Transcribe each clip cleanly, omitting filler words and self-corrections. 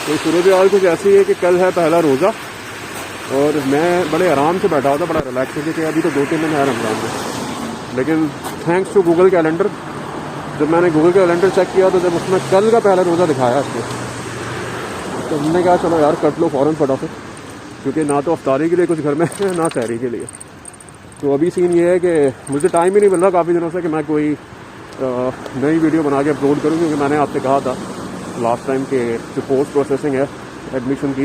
तो सूरज हाल कुछ ऐसी है कि कल है पहला रोज़ा और मैं बड़े आराम से बैठा हुआ था, बड़ा रिलैक्स होकर कि अभी तो 2-3 दिन है रमज़ान में। लेकिन थैंक्स टू गूगल कैलेंडर, जब मैंने गूगल कैलेंडर चेक किया तो जब उसमें कल का पहला रोज़ा दिखाया उसको, तो हमने कहा चलो यार कट लो फ़ौरन फटाफट, क्योंकि ना तो अफ्तारी के लिए कुछ घर में है ना सहरी के लिए। तो अभी सीन ये है कि मुझे टाइम ही नहीं मिल रहा काफ़ी दिनों से कि मैं कोई नई वीडियो बना के अपलोड करूँ, क्योंकि मैंने आपसे कहा था लास्ट टाइम के जो पोस्ट प्रोसेसिंग है एडमिशन की,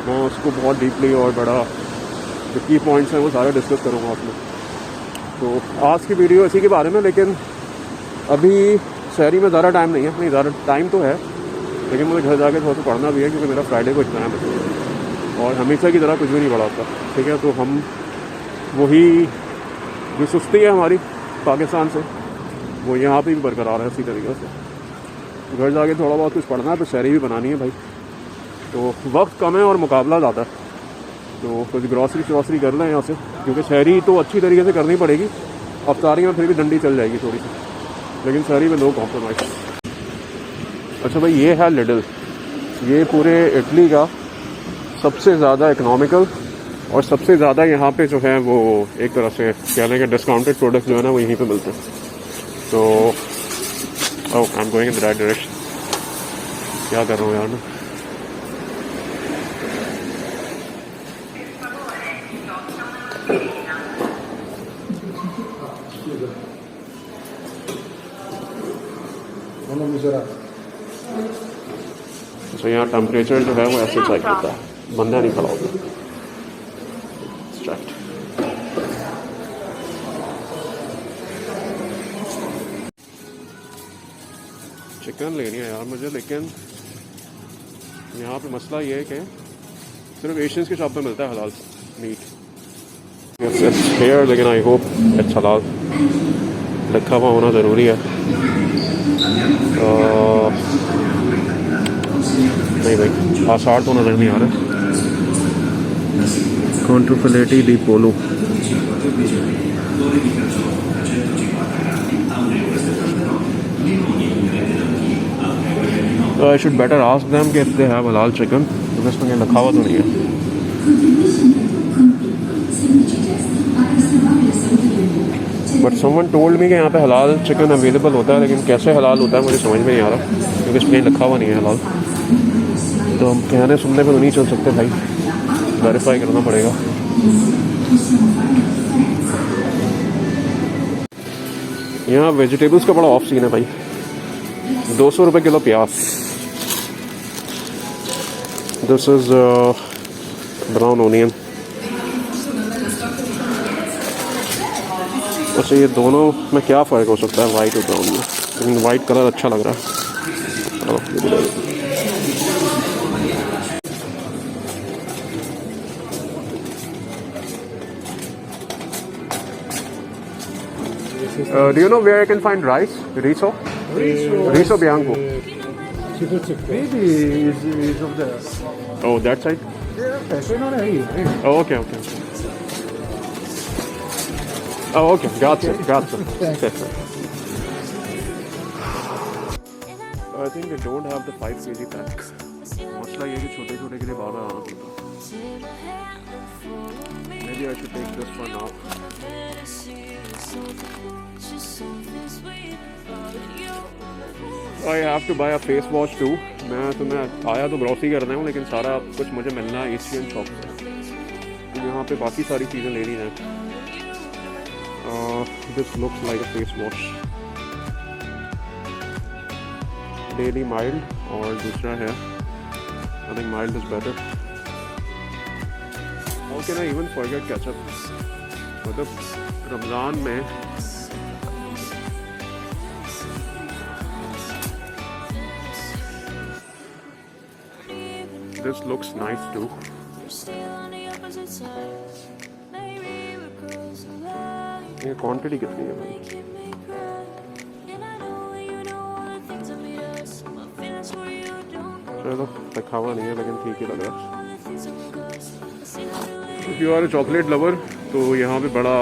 मैं उसको बहुत डीपली और बड़ा जो की पॉइंट्स हैं वो सारे डिस्कस करूँगा उसमें। तो आज की वीडियो इसी के बारे में, लेकिन अभी शहरी में ज़्यादा टाइम नहीं है, नहीं ज़्यादा टाइम तो है लेकिन मुझे घर जाके थोड़ा सा पढ़ना भी है, क्योंकि मेरा फ्राइडे को एग्ज़ाम है और हमेशा की तरह कुछ भी नहीं पढ़ा होता, ठीक है। तो हम वही जो सुस्ती है हमारी पाकिस्तान से, वो यहाँ पे भी बरकरार है इसी तरीके से। घर जाके थोड़ा बहुत कुछ पढ़ना है, तो शहरी भी बनानी है भाई, तो वक्त कम है और मुकाबला ज़्यादा है। तो कुछ ग्रॉसरी कर लें यहाँ से, क्योंकि शहरी तो अच्छी तरीके से करनी पड़ेगी, अफ्तारी में फिर भी डंडी चल जाएगी थोड़ी सी, लेकिन शहरी में नो कॉम्प्रोमाइज़। अच्छा भाई, ये है लिडल, ये पूरे इटली का सबसे ज़्यादा इकनॉमिकल और सबसे ज़्यादा यहाँ पे जो है वो एक तरह से कह लें कि डिस्काउंटेड प्रोडक्ट जो है ना वो यहीं पे मिलते हैं। तो I am going in the right direction, क्या कर रहा हूँ यार मैं। तो यहाँ टेम्परेचर जो है वो ऐसे चेक होता है, बंदा नहीं खड़ा होता। चिकन लेनी है यार मुझे, लेकिन यहाँ पे मसला ये है कि सिर्फ एशियंस के शॉप पे मिलता है हलाल मीट। इट्स हियर, लेकिन आई होप इट्स हलाल लिखा हुआ होना ज़रूरी है। नहीं भाई, आसार तो नज़र नहीं आ रहा। कॉन्ट्रोफिलेटी डी पोलो, I should better ask them कि if they have halal chicken, क्योंकि इसमें लिखा हुआ तो नहीं है। बट समवन टोल्ड मी कि यहाँ पे हलाल चिकन अवेलेबल होता है, लेकिन कैसे हलाल होता है मुझे समझ में नहीं आ रहा, क्योंकि इसमें लिखा हुआ नहीं है हलाल। तो हम कहने सुनने पे तो नहीं चल सकते भाई, वेरीफाई करना पड़ेगा। यहाँ वेजिटेबल्स का बड़ा ऑफ सीन है भाई, 200 रुपये किलो प्याज। This is brown onion. अच्छा, ये दोनों में क्या फ़र्क हो सकता है वाइट और ब्राउन में? लेकिन वाइट कलर अच्छा लग रहा है। Do you know where I can find rice? Riso bianco. Maybe is of the. Oh, that side? Oh, okay. Oh, okay. Gotcha. I think they don't have the 5 kg pack. मसला ये कि छोटे के लिए बारह आना पड़ता। Maybe I should take this one now. I have to buy a face wash too. मैं आया तो ग्रॉसरी करना हूँ, लेकिन सारा कुछ मुझे मिलना है एशियन शॉप से, तो यहाँ पे बाकी सारी चीज़ें लेनी हैं। This looks like a face wash. Daily mild और दूसरा है, I think mild is better. How can I even forget ketchup? मतलब रमज़ान में this looks nice too. ये क्वांटिटी कितनी है भाई? चलो लिखा हुआ नहीं है, लेकिन ठीक ही लग रहा है। If you are a chocolate lover, तो यहाँ पे बड़ा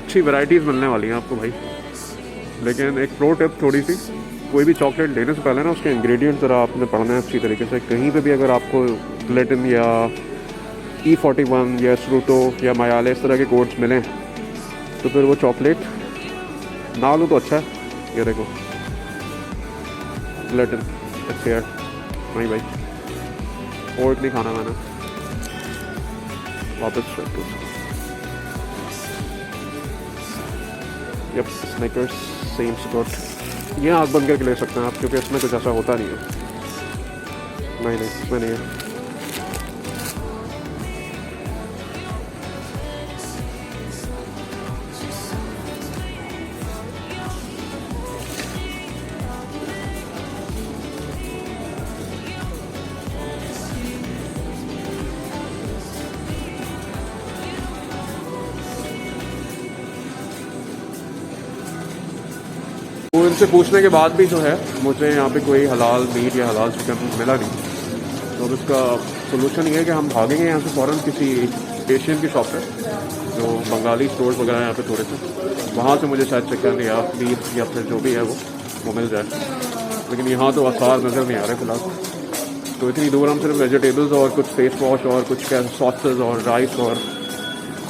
अच्छी वैरायटीज़ मिलने वाली हैं आपको भाई। लेकिन एक प्रो टिप थोड़ी सी, कोई भी चॉकलेट लेने से पहले ना उसके इंग्रेडिएंट ज़रा आपने पढ़ना है अच्छी तरीके से। कहीं पे भी अगर आपको ग्लिटन या E41 या स्रूटो या मायाले इस तरह के कोड्स मिलें तो फिर वो चॉकलेट ना लो तो अच्छा है। ये देखो ग्लिटन अच्छे यार नहीं भाई, और नहीं खाना मैंने, वापस यप स्निकर्स सेम स्कॉट। ये आँख बंद करके ले सकते हैं आप क्योंकि इसमें कुछ ऐसा होता नहीं है। नहीं इसमें नहीं है। तो इनसे पूछने के बाद भी जो है मुझे यहाँ पे कोई हलाल मीट या हलाल चिकन मिला नहीं। तो अब इसका सोल्यूशन ये है कि हम भागेंगे यहाँ से फ़ौरन किसी एशियन की शॉप पे, जो बंगाली स्टोर्स वगैरह यहाँ पे थोड़े से, वहाँ से मुझे शायद चिकन या बीफ या फिर जो भी है वो मिल जाए। लेकिन यहाँ तो आसार नज़र नहीं आ रहे फिलहाल। तो इतनी दूर हम सिर्फ वेजिटेबल्स और कुछ फेस वॉश और कुछ सॉसेस और राइस और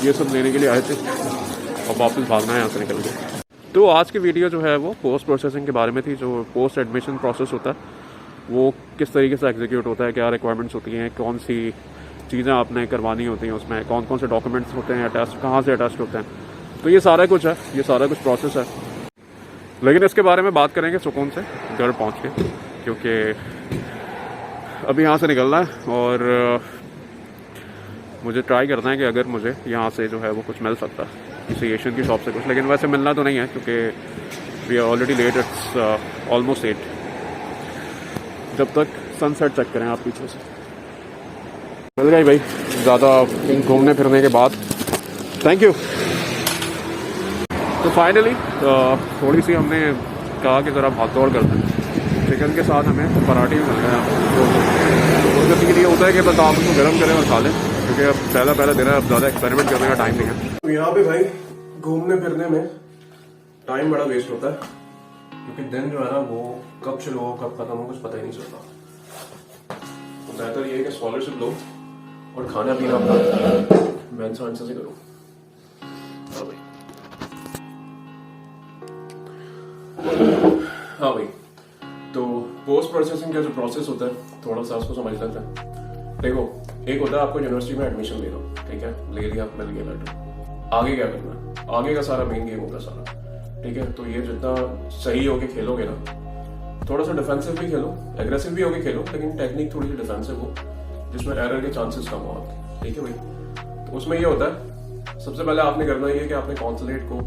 ये सब लेने के लिए आए थे और वापस भागना है यहाँ से निकल के। तो आज की वीडियो जो है वो पोस्ट प्रोसेसिंग के बारे में थी। जो पोस्ट एडमिशन प्रोसेस होता है वो किस तरीके से एग्जीक्यूट होता है, क्या रिक्वायरमेंट्स होती हैं, कौन सी चीज़ें आपने करवानी होती हैं, उसमें कौन कौन से डॉक्यूमेंट्स होते हैं, अटैच कहाँ से अटैच होते हैं। तो ये सारा कुछ है, ये सारा कुछ प्रोसेस है। लेकिन इसके बारे में बात करेंगे सुकून से घर पहुँच के, क्योंकि अभी यहाँ से निकलना है और मुझे ट्राई करना है कि अगर मुझे यहाँ से जो है वो कुछ मिल सकता है किसी एशियन की शॉप से कुछ। लेकिन वैसे मिलना तो नहीं है क्योंकि we are already late, it's almost 8। जब तक सनसेट चेक करें आप पीछे से। मिल गई भाई ज़्यादा घूमने फिरने के बाद, थैंक यू। तो फाइनली थोड़ी सी हमने कहा कि ज़रा भाग दौड़ करते हैं। चिकन के साथ हमें पराठे भी मिल गए हैं। तो उसके लिए होता है कि बस आप उसको गर्म करें और खा लें, क्योंकि अब पहला दिन है, अब ज़्यादा एक्सपेरिमेंट करने का टाइम नहीं है। तो यहाँ पे भाई घूमने फिरने में टाइम बड़ा वेस्ट होता है, क्योंकि दिन जो है ना वो कब शुरू हो कब खत्म हो कुछ पता ही नहीं चलता। तो बेहतर ये है कि स्कॉलरशिप लो और खाना पीना अपना मेहनत से करो। हाँ भाई, तो पोस्ट प्रोसेसिंग का जो प्रोसेस होता है थोड़ा सा उसको समझ लेते हैं। देखो, एक होता है आपको यूनिवर्सिटी में एडमिशन ले लो, ठीक है, ले लिया, मिल गया लेटर। आगे क्या करना है, आगे का सारा मेन गेम होगा सारा, ठीक है। तो ये जितना सही होके खेलोगे ना, थोड़ा सा डिफेंसिव भी खेलो, एग्रेसिव भी होके खेलो, लेकिन टेक्निक थोड़ी सी डिफेंसिव हो जिसमें एरर के चांसेस कम हो आपके, ठीक है भाई। तो उसमें ये होता है, सबसे पहले आपने करना ये है कि आपने कॉन्सुलेट को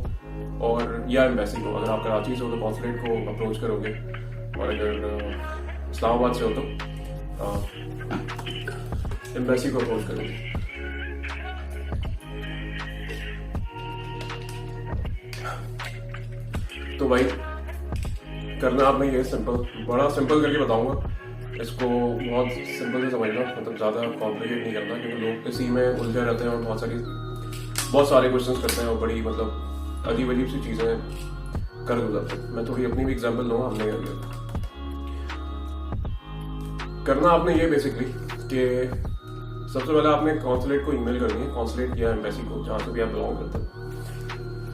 और या एम्बेसी को, अगर आप कराची से हो तो कॉन्सुलेट को अप्रोच करोगे, और अगर इस्लामाबाद से हो तो एम्बेसी को अप्रोच करोगे। तो भाई करना आपने ये सिंपल, बड़ा सिंपल करके बताऊंगा इसको, बहुत सिंपल से समझना, मतलब ज़्यादा कॉम्प्लिकेट नहीं करना, क्योंकि लोग इसी में उलझे रहते हैं और बहुत सारे क्वेश्चंस करते हैं और बड़ी मतलब अजीब अजीब सी चीज़ें कर गुजरते हैं। मैं थोड़ी अपनी भी एग्जांपल लूँगा, हमने कर लिया। करना आपने ये बेसिकली कि सबसे पहले आपने कॉन्सुलेट को ईमेल करनी है, कॉन्सुलेट या एम्बेसी को, जहाँ से भी आप बिलोंग करते हैं,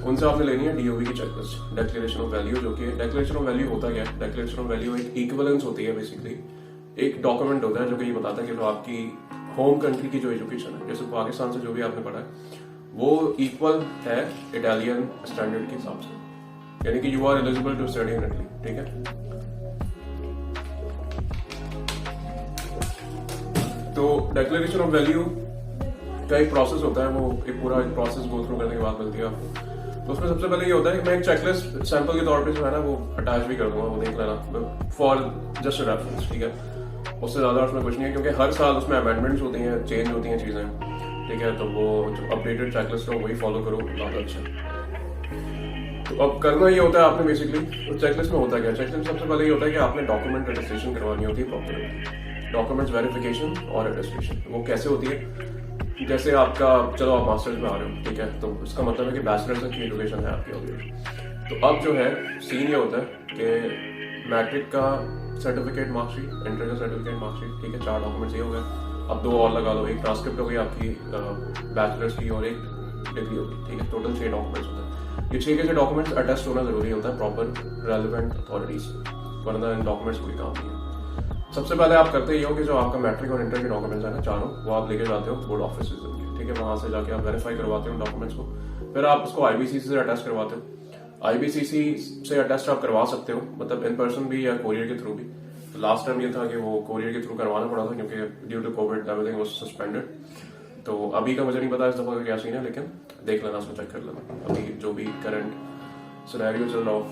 उनसे आपने लेनी है DOV की चेकलिस्ट, डिक्लेरेशन ऑफ वैल्यू। जो कि डिक्लेरेशन ऑफ वैल्यू होता क्या है, डिक्लेरेशन ऑफ वैल्यू एक इक्विवेलेंस होती है, बेसिकली एक डॉक्यूमेंट होता है जो कि ये बताता है कि जो आपकी होम कंट्री की जो एजुकेशन है, जैसे पाकिस्तान से जो भी आपने पढ़ा है वो इक्वल है इटालियन स्टैंडर्ड के हिसाब से, यानी कि you are eligible to study in Italy, ठीक है। तो डिक्लेरेशन ऑफ वैल्यू का एक प्रोसेस होता है, वो एक पूरा प्रोसेस गो थ्रू करने के बाद मिलती है आपको। तो उसमें सबसे पहले ये होता है कि मैं एक चेकलिस्ट सैंपल के तौर पे जो है ना वो अटैच भी कर दूंगा, वो देख लेना फॉर जस्ट रेफरेंस, ठीक है। उससे ज़्यादा उसमें कुछ नहीं है, क्योंकि हर साल उसमें अमेंडमेंट्स होती हैं, चेंज होती हैं चीज़ें, ठीक है। तो वो जो अपडेटेड चेकलिस्ट हो वही फॉलो करो, ज़्यादा अच्छा। तो अब करना ये होता है आपने बेसिकली, तो चेकलिस्ट में होता क्या है, चेकलिस्ट सबसे पहले ये होता है कि आपने डॉक्यूमेंट रजिस्ट्रेशन करवानी होती है प्रॉपर, डॉक्यूमेंट्स वेरिफिकेशन और अटेस्टेशन। वो कैसे होती है, जैसे आपका, चलो आप मास्टर्स में आ रहे हो, ठीक है, तो इसका मतलब है कि बैचलर्स की एजुकेशन है आपकी ऑलरेडी। तो अब जो है सीन ये होता है कि मैट्रिक का सर्टिफिकेट मार्कशीट, इंटर का सर्टिफिकेट मार्कशीट, ठीक है, 4 डॉक्यूमेंट्स ये हो गए। अब 2 और लगा लो, एक ट्रांसक्रिप्ट हो गई आपकी बैचलर्स की और एक डिग्री होगी, ठीक है, टोटल 6 डॉक्यूमेंट्स होते हैं। ये 6 के 6 डॉक्यूमेंट्स अटेस्ट होना जरूरी होता है प्रॉपर रेलिवेंट अथॉरिटीज, वरना इन डॉक्यूमेंट्स कोई काम नहीं है। सबसे पहले आप करते ये हो कि जो आपका मैट्रिक और इंटर के डॉक्यूमेंट्स है ना चारों, वो आप लेके जाते हो बोर्ड ऑफिस के, ठीक है, वहां से जाके आप वेरीफाई करवाते हो डॉक्यूमेंट्स को, फिर आप उसको आईबीसीसी से अटेस्ट करवाते हो। आईबीसीसी से अटेस्ट आप करवा सकते हो, मतलब इन पर्सन भी या कोरियर के थ्रू भी। तो लास्ट टाइम ये था कि वो कोरियर के थ्रू करवाना पड़ा था क्योंकि due to Covid everything was suspended. तो अभी का मुझे नहीं पता इस दफा का क्या सीन है, लेकिन देख लेना, उसमें चेक कर लेना अभी जो भी करंट सिनेरियो चल रहा हो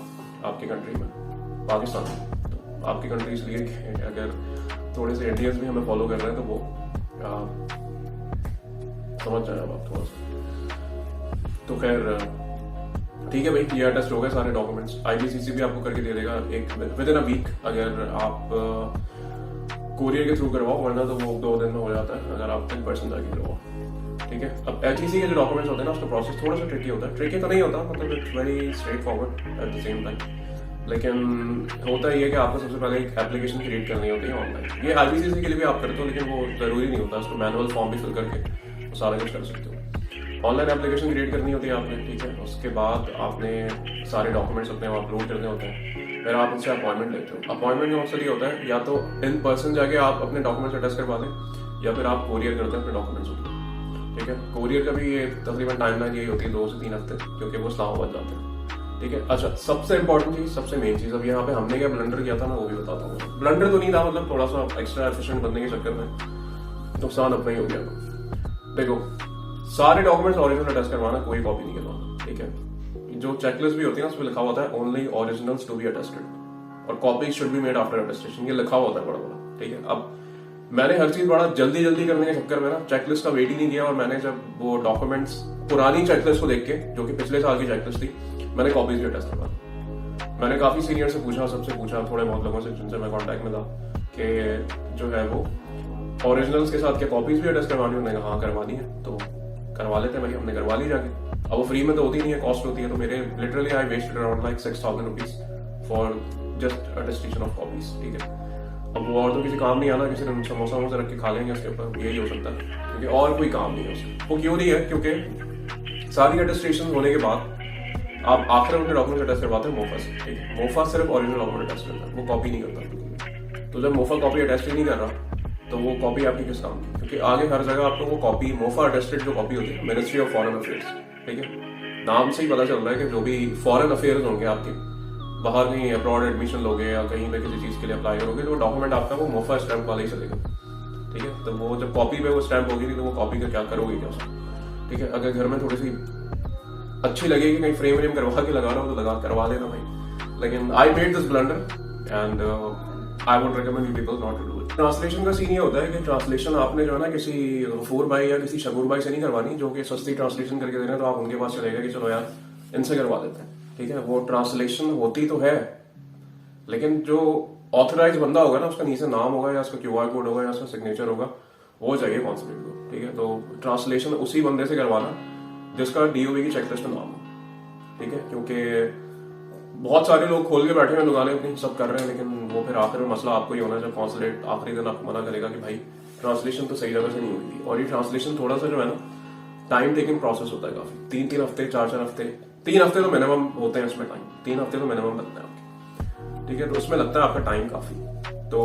आपकी कंट्री में, पाकिस्तान में। तो आपकी कंट्री इसलिए कि अगर थोड़े से इंडियंस भी हमें फॉलो कर रहे हैं तो वो समझ जाए आप थोड़ा सा। तो खैर ठीक है भाई, ये अटेस्ट हो गए सारे डॉक्यूमेंट्स। आईबीसीसी भी आपको करके दे देगा एक विद इन अ वीक, अगर आप कोरियर के थ्रू करवाओ, वरना तो वो 2 दिन में हो जाता है अगर आप इन पर्सन जाके करवाओ, ठीक है। अब एचईसी के जो डॉक्यूमेंट्स होते हैं ना, उसका प्रोसेस थोड़ा सा ट्रिकी होता है। ट्रिकी तो नहीं होता, मतलब it's very straight forward at the same time, लेकिन होता ही है कि आपको सबसे पहले एक एप्लीकेशन क्रिएट करनी होती है ऑनलाइन। ये आईबीसीसी के लिए भी आप करते हो, लेकिन वो जरूरी नहीं होता, उसको मैनुअल फॉर्म भी फिल करके वो सारा कुछ कर सकते हो। ऑनलाइन एप्लीकेशन क्रिएट करनी होती है आपने, ठीक है। उसके बाद आपने सारे डॉक्यूमेंट्स अपने अपलोड करने होते हैं, फिर आप उनसे अपॉइंटमेंट लेते हो। अपॉइंटमेंट का मकसद ये होता है या तो इन पर्सन जाके आप अपने डॉक्यूमेंट्स अटेस्ट करवा लें, या फिर आप कोरियर करते हैं अपने डॉक्यूमेंट्स को, ठीक है। कोरियर का भी ये तकरीबन टाइमलाइन यही होती है 2 से 3 हफ्ते, क्योंकि वो इस्लामाबाद जाते हैं, ठीक है। अच्छा, सबसे इंपॉर्टेंट चीज, सबसे मेन चीज, अब यहाँ पे हमने क्या ब्लंडर किया था ना, वो भी बताता हूँ। ब्लंडर तो नहीं था, मतलब थोड़ा सा एक्स्ट्रा एफिशिएंट बनने के चक्कर में नुकसान अपना ही हो गया। देखो, सारे डॉक्यूमेंट्स ओरिजिनल अटेस्ट करवाना, कोई कॉपी नहीं करवाना, ठीक है। जो चेकलिस्ट भी होती है ना, उसमें लिखा होता है only originals to be attested और copy should be made after attestation, ये लिखा होता है बड़ा बड़ा, ठीक है। अब मैंने हर चीज बड़ा जल्दी जल्दी करने के चक्कर में ना चेकलिस्ट का वेट ही नहीं किया, और मैंने जब वो डॉक्यूमेंट्स पुरानी चेकलिस्ट को देख के, जो कि पिछले साल की चेकलिस्ट थी, मैंने कॉपीज भी अटेस्ट करवा दी। मैंने काफी सीनियर से पूछा, सबसे पूछा, थोड़े बहुत लोगों से जिनसे मैं कॉन्टेक्ट में था, कि जो है वो ओरिजिनल्स के साथ क्या कॉपीज भी अटेस्ट करवानी, उन्होंने कहा हाँ करवानी है, तो करवा लेते हैं भाई। हमने करवा ली जाके। अब वो फ्री में तो होती नहीं है, कॉस्ट होती है। तो मेरे literally I wasted around like 6,000 rupees for just attestation of copies, ठीक है। अब वो और तो किसी काम नहीं आना, किसी ने समोसा वोसा रख के खा लेंगे उसके ऊपर, यही हो सकता है, क्योंकि और कोई काम नहीं है उसका। वो क्यों नहीं है, क्योंकि सारी अटेस्टेशन होने के बाद आप आखिर में डॉक्यूमेंट अटेस्ट करवाते हैं मोफा से, ठीक है। मोफा सिर्फ ओरिजिनल डॉक्यूमेंट अटेस्ट करता है, वो कॉपी नहीं करता। तो जब मोफा कॉपी अटेस्ट ही नहीं कर रहा, तो वो कॉपी आपकी किस काम की, क्योंकि आगे हर जगह आपको वो कॉपी मोफा अटेस्टेड जो कॉपी होती है मिनिस्ट्री ऑफ फॉरेन अफेयर्स, ठीक है। नाम से ही पता चल रहा है कि जो भी फॉरेन अफेयर्स होंगे आपके, बाहर कहीं अब्रॉड एडमिशन लोगे या कहीं पे किसी चीज के लिए अप्लाई करोगे, तो वो डॉक्यूमेंट आपका वो मोफा स्टैंप वाला ही चलेगा, ठीक है। तो वो जब कॉपी पे वो स्टैंप होगी नहीं, तो वो कॉपी का क्या करोगे क्या उसको, ठीक है। अगर घर में थोड़ी सी अच्छी लगेगी, कहीं फ्रेम व्रेम करवा के लगा रहा हो तो लगा करवा लेना भाई। लेकिन I made this blunder and I would recommend you people not to do it. Translation का सीन ये होता है कि ट्रांसलेशन आपने जो है ना किसी गफूर भाई या किसी शगूर भाई से नहीं करवानी, जो कि सस्ती ट्रांसलेशन करके दे रहे हैं, तो आप उनके पास चले गए कि चलो यार इनसे करवा देते हैं, ठीक है। वो ट्रांसलेशन होती तो है, लेकिन जो ऑथराइज बंदा होगा ना, उसका नीचे नाम होगा या उसका QR कोड होगा या उसका सिग्नेचर होगा, वो चाहिए कॉन्सुलेट को, ठीक है। तो ट्रांसलेशन उसी बंदे से करवाना जिसका DOB की चेकलिस्ट में नाम हो, ठीक है। क्योंकि बहुत सारे लोग खोल के बैठे हैं दुकानें अपनी, सब कर रहे हैं, लेकिन वो फिर आखिर में मसला आपको ही होना है जब कॉन्सुलेट आखिरी दिन आपको मना करेगा कि भाई ट्रांसलेशन तो सही जगह से नहीं हुई थी। और ये ट्रांसलेशन थोड़ा सा जो है ना टाइम टेकिंग प्रोसेस होता है काफी, 3-3 हफ्ते 4-4 हफ्ते, 3 हफ्ते तो मिनिमम होते हैं इसमें टाइम, 3 हफ्ते तो मिनिमम लगता है आपके, ठीक है। तो उसमें लगता है आपका टाइम काफी। तो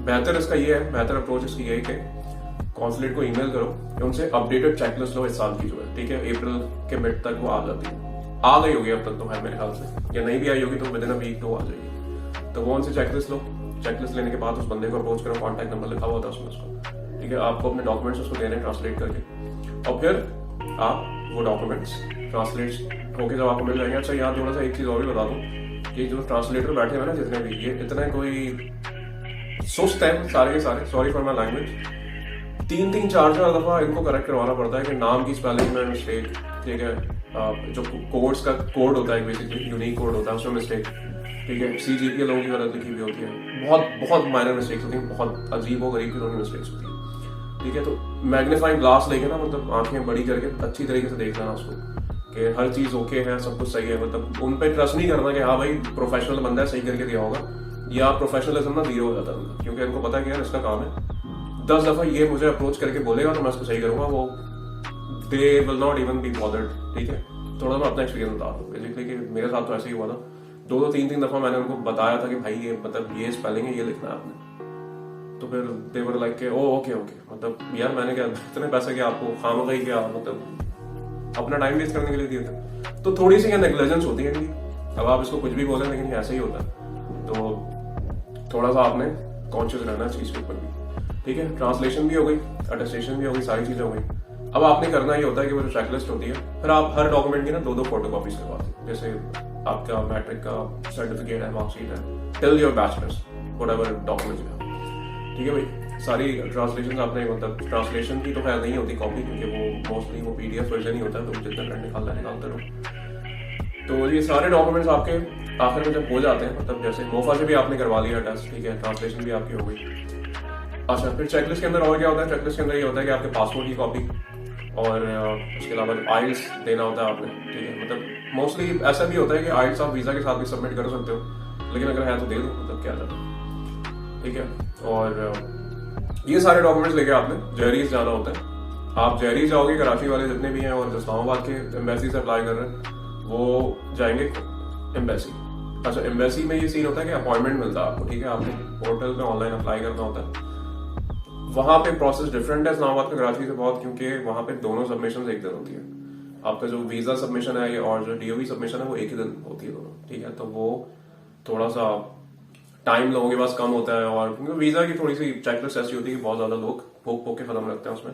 बेहतर इसका ये है, बेहतर अप्रोच इसकी ये है कि कॉन्सुलेट को ईमेल करो कि उनसे अपडेटेड चेकलिस्ट लो इस साल की जो है, ठीक है। अप्रैल के मिड तक वो आ जाती है, आ गई होगी अब तक तो है मेरे ख्याल से, या नहीं भी आई होगी तो विद इन अ वीक तो आ जाएगी। तो वो उनसे चेकलिस्ट लो, चेकलिस्ट लेने के बाद उस बंदे को अप्रोच करो, कॉन्टैक्ट नंबर लिखा हुआ होता है उसमें उसको, ठीक है। आपको अपने डॉक्यूमेंट्स उसको देने ट्रांसलेट करके, और फिर आप वो डॉक्यूमेंट्स ट्रांसलेट होके जब आपको मिल जाएंगे। अच्छा यहाँ थोड़ा सा एक चीज और भी बता दूं कि जो ट्रांसलेटर बैठे हुए ना जितने भी, ये इतने कोई सुस्त है सारे के सारे, सॉरी फॉर माई लैंग्वेज, 3-3 4-4 दफा इनको करेक्ट करवाना पड़ता है कि नाम की स्पेलिंग में मिस्टेक, ठीक है। जो कोड्स का कोड होता है बेसिकली यूनिक कोड होता है, उसमें मिस्टेक, ठीक है। CGPA लोगों की गलत लिखी हुई होती है, बहुत बहुत माइनर मिस्टेक्स होती हैं, बहुत अजीब और गरीब की लोगों की मिस्टेक्स होती है, ठीक है। तो मैग्नीफाइंग ग्लास लेके ना, मतलब आंखें बड़ी करके अच्छी तरीके से देख लेना उसको कि हर चीज ओके है, सब कुछ सही है। मतलब उन पर ट्रस्ट नहीं करना कि हाँ भाई प्रोफेशनल बंदा है, सही करके दिया होगा, या प्रोफेशनलिज्म ना जीरो हो जाता है उनका, क्योंकि उनको पता है कि यार इसका काम है। 10 दफा ये मुझे अप्रोच करके बोलेगा तो मैं उसको सही करूंगा, वो they will not even be bothered. ठीक है, थोड़ा मैं अपना एक्सपीरियंस बता दूं बेसिकली कि मेरे साथ तो ऐसे ही हुआ था। 2-3 दफा मैंने उनको बताया था कि भाई ये मतलब ये स्पेलिंग है, ये लिखना है आपने, तो फिर दे वर लाइक के ओके मतलब यार मैंने क्या इतने पैसे क्या आपको खामखा क्या मतलब अपना टाइम वेस्ट करने के लिए दिए थे। तो थोड़ी सी नेग्लिजेंस होती है इनकी। अब आप इसको कुछ भी बोलें लेकिन ऐसे ही होता है, तो थोड़ा सा आपने कॉन्शियस रहना इस चीज के ऊपर भी। ठीक है, ट्रांसलेशन भी हो गई, अटेस्टेशन भी हो गई, सारी चीजें हो गई। अब आपने करना ये होता है कि वो जो चेकलिस्ट होती है, फिर आप हर डॉक्यूमेंट की ना 2-2 फोटोकॉपीज करवाते हैं। जैसे आपका मैट्रिक का सर्टिफिकेट है, मार्कशीट है, till your bachelors, whatever documents है। ठीक है भाई, सारी ट्रांसलेशन आपने मतलब ट्रांसलेशन की तो खैर नहीं होती कॉपी, क्योंकि वो मोस्टली वो PDF वर्जन ही होता है, तो जितना करंट निकालते रहो। तो ये सारे डॉक्यूमेंट्स आपके आखिर में जब हो जाते हैं, मतलब जैसे मोफा से भी आपने करवा लिया टेस्ट, ठीक है, ट्रांसलेशन भी आपकी हो गई। अच्छा, फिर चेकलिस्ट के अंदर और क्या होता है? चेकलिस्ट के अंदर ये होता है कि आपके पासपोर्ट की कॉपी और उसके अलावा आइल्स देना होता है आपने। ठीक है, मतलब मोस्टली ऐसा भी होता है कि आइल्स आप वीजा के साथ भी सबमिट कर सकते हो, लेकिन अगर है तो दे दो, मतलब क्या जाता है। ठीक है, और ये सारे डॉक्यूमेंट्स लेके आपने जहरीज जाना होता है। आप जहरीज जाओगे, कराची वाले जितने भी हैं और इस्लामाबाद के एम्बेसी से अप्लाई कर रहे हैं वो जाएंगे एम्बेसी। अच्छा, एम्बेसी में ये सीन होता है कि अपॉइंटमेंट मिलता है आपको। ठीक है, आपको पोर्टल पे ऑनलाइन अप्लाई करना होता है। वहां पे प्रोसेस डिफरेंट है इस्लामाबाद का कराची से बहुत, क्योंकि वहां पे दोनों सबमिशन एक दिन होती है। आपका जो वीजा सबमिशन है और जो DOV सबमिशन है वो एक ही दिन होती है दोनों। ठीक है, तो वो थोड़ा सा टाइम लोगों के पास कम होता है, और क्योंकि वीजा की थोड़ी सी चेकलिस्ट ऐसी होती है कि बहुत ज्यादा लोग पोक के खत्म रखते हैं उसमें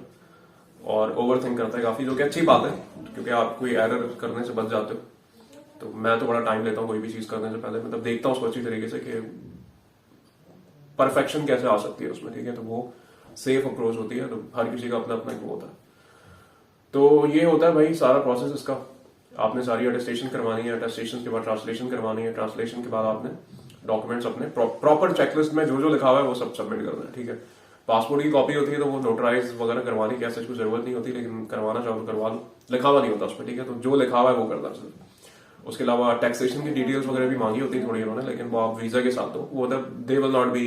और ओवर थिंक करते हैं काफी, जो कि अच्छी बात है क्योंकि आप कोई एरर करने से बच जाते हो। तो मैं तो बड़ा टाइम लेता हूँ कोई भी चीज करने से पहले, मतलब देखता हूँ उसको अच्छी तरीके से कि परफेक्शन कैसे आ सकती है उसमें। ठीक है, तो वो सेफ अप्रोच होती है, तो हर किसी का अपना अपना एक वो होता है। तो ये होता है भाई सारा प्रोसेस इसका। आपने सारी अटेस्टेशन करवानी है, अटेस्टेशन के बाद ट्रांसलेशन करवानी है, ट्रांसलेशन के बाद आपने डॉक्यूमेंट्स अपने प्रॉपर चेकलिस्ट में जो जो लिखा हुआ है वो सब सबमिट करना है। ठीक है, पासपोर्ट की कॉपी होती है तो वो नोटराइज वगैरह करवाने की ऐसे कुछ जरूरत नहीं होती, लेकिन करवाना चाहो तो करवा लो, लिखा हुआ नहीं होता उसमें। ठीक है, तो जो लिखा हुआ है वो करना चाहिए। उसके अलावा टैक्सेशन की डिटेल्स वगैरह भी मांगी होती है थोड़ी उन्होंने, लेकिन वो आप वीजा के साथ दो, वो they will not be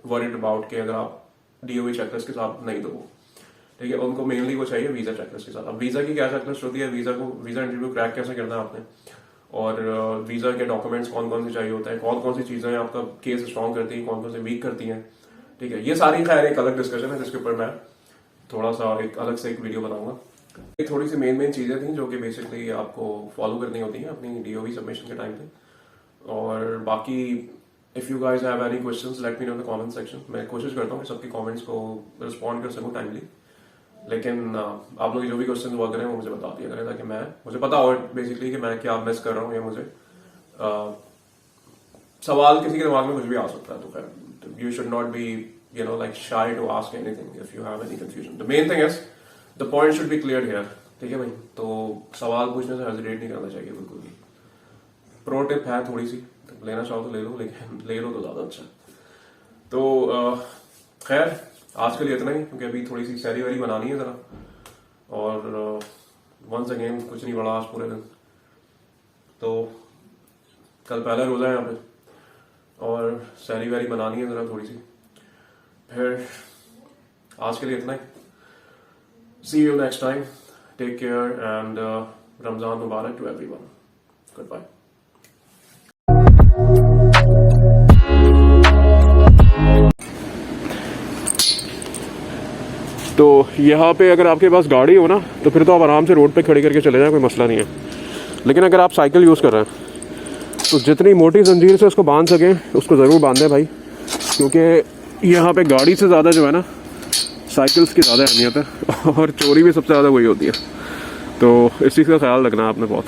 worried about कि अगर आप DOV चेकलिस्ट के साथ नहीं दो। ठीक है, उनको मेनली वो चाहिए वीजा चेकलिस्ट के साथ। अब वीजा की क्या चेकलिस्ट होती है, वीजा इंटरव्यू क्रैक कैसे करना है आपने, और वीजा के डॉक्यूमेंट्स कौन कौन से चाहिए होता है, कौन कौन सी चीजें आपका केस स्ट्रॉन्ग करती है, कौन कौन से वीक करती हैं। ठीक है, ये सारी खैर एक अलग डिस्कशन है जिसके ऊपर मैं थोड़ा सा एक अलग से एक वीडियो बनाऊंगा। ये थोड़ी सी मेन चीजें थी जो कि बेसिकली आपको फॉलो करनी होती है अपनी DOV सबमिशन के टाइम पे। और बाकी if you guys have any questions let me know in the comment section. मैं कोशिश करता हूँ कि सबके कमेंट्स को रिस्पॉन्ड कर सकूँ टाइमली, लेकिन आप लोग जो भी क्वेश्चन वर्क करें वो मुझे बता दिया करें, ताकि मुझे पता हो बेसिकली कि मैं क्या मिस कर रहा हूँ, या मुझे सवाल किसी के दिमाग में कुछ भी आ सकता है। तो खैर you should not be like shy to ask anything if you have any confusion. The main thing is the point should be cleared here. ठीक है भाई, तो सवाल पूछने से हेजिटेट नहीं करना चाहिए बिल्कुल भी। प्रो टिप है थोड़ी सी, तो लेना चाहो तो ले लो, लेकिन ले लो तो ज्यादा अच्छा। तो खैर आज के लिए इतना ही, क्योंकि अभी थोड़ी सी सैरी वैरी बनानी है जरा, और वंस अगेन कुछ नहीं बड़ा आज पूरे दिन। तो कल पहला रोजा है यहाँ पे, और सैरी वैरी बनानी है जरा थोड़ी सी। फिर आज के लिए इतना ही। See you next time. Take care and Ramzan Mubarak to everyone. Goodbye. तो यहाँ पे अगर आपके पास गाड़ी हो ना तो फिर तो आप आराम से रोड पे खड़ी करके चले जाएं, कोई मसला नहीं है। लेकिन अगर आप साइकिल यूज़ कर रहे हैं तो जितनी मोटी जंजीर से उसको बांध सकें उसको ज़रूर बांधें भाई, क्योंकि यहाँ पे गाड़ी से ज़्यादा जो है ना साइकिल्स की ज़्यादा अहमियत है, और चोरी भी सबसे ज़्यादा वही होती है। तो इस चीज़ का ख्याल रखना है आपने बहुत।